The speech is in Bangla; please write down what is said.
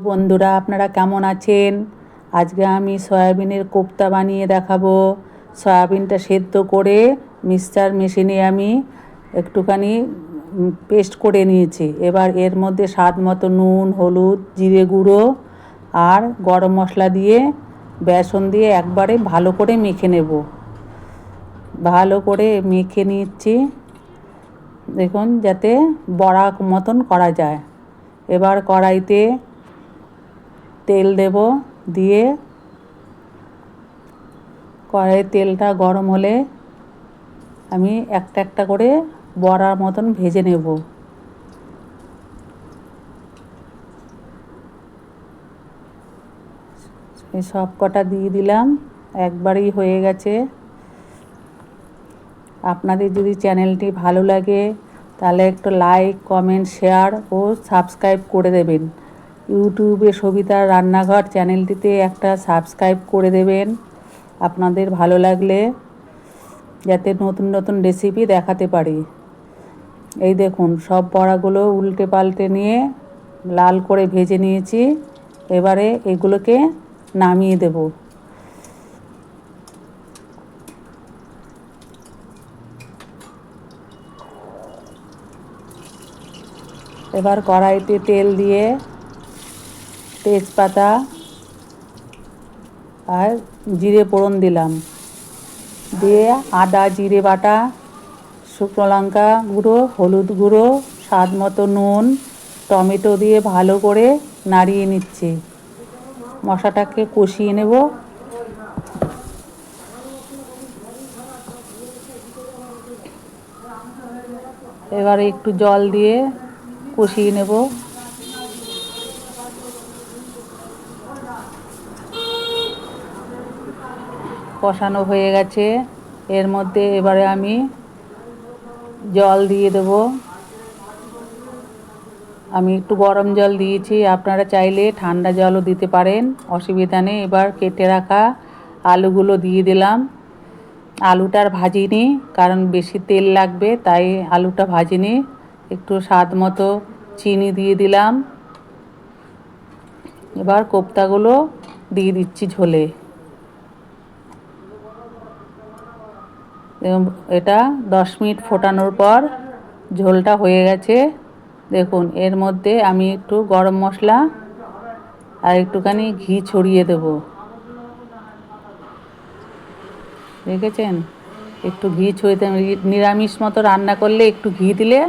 বন্ধুরা, আপনারা কেমন আছেন? আজকে আমি সয়াবিনের কোপ্তা বানিয়ে দেখাবো। সয়াবিনটা সেদ্ধ করে মিক্সচার মেশিনে আমি একটুখানি পেস্ট করে নিয়েছি। এবার এর মধ্যে স্বাদ মতো নুন, হলুদ, জিরে গুঁড়ো আর গরম মশলা দিয়ে বেসন দিয়ে একবারে ভালো করে মেখে নেব। ভালো করে মেখে নিচ্ছি, দেখুন, যাতে বড়া মতন করা যায়। এবার কড়াইতে তেল দেব, দিয়ে কড়াইয়ের তেলটা গরম হলে আমি একটা একটা করে বড়ার মতন ভেজে নেব। এই সব কটা দিয়ে দিলাম, একবারেই হয়ে গেছে। আপনাদের যদি চ্যানেলটি ভালো লাগে তাহলে একটু লাইক, কমেন্ট, শেয়ার ও সাবস্ক্রাইব করে দেবেন। ইউটিউবে সবিতার রান্নাঘর চ্যানেলটিতে একটা সাবস্ক্রাইব করে দেবেন আপনাদের ভালো লাগলে, যাতে নতুন নতুন রেসিপি দেখাতে পারি। এই দেখুন, সব বড়াগুলো উল্টে পাল্টে নিয়ে লাল করে ভেজে নিয়েছি। এবারে এগুলোকে নামিয়ে দেব। এবার কড়াইতে তেল দিয়ে তেজপাতা আর জিরে ফোড়ন দিলাম, দিয়ে আদা জিরে বাটা, শুকনো লঙ্কা গুঁড়ো, হলুদ গুঁড়ো, স্বাদ মতো নুন, টমেটো দিয়ে ভালো করে নাড়িয়ে নিচ্ছি। মশলাটাকে কষিয়ে নেব। এবারে একটু জল দিয়ে কষিয়ে নেব। কষানো হয়ে গেছে। এর মধ্যে এবারে আমি জল দিয়ে দেব। আমি একটু গরম জল দিয়েছি, আপনারা চাইলে ঠান্ডা জলও দিতে পারেন, অসুবিধা নেই। এবার কেটে রাখা আলুগুলো দিয়ে দিলাম। আলুটা আর ভাজিনি, কারণ বেশি তেল লাগবে, তাই আলুটা ভাজিনি। একটু স্বাদ মতো চিনি দিয়ে দিলাম। এবার কোপ্তাগুলো দিয়ে দিচ্ছি ঝোলে। এটা 10 মিনিট ফোটানোর পর ঝোলটা হয়ে গেছে। দেখুন, এর মধ্যে আমি একটু গরম মশলা আর একটুখানি ঘি ছড়িয়ে দেব। দেখেছেন, একটু ঘি ছড়িয়ে, নিরামিষ মতো রান্না করলে একটু ঘি দিলে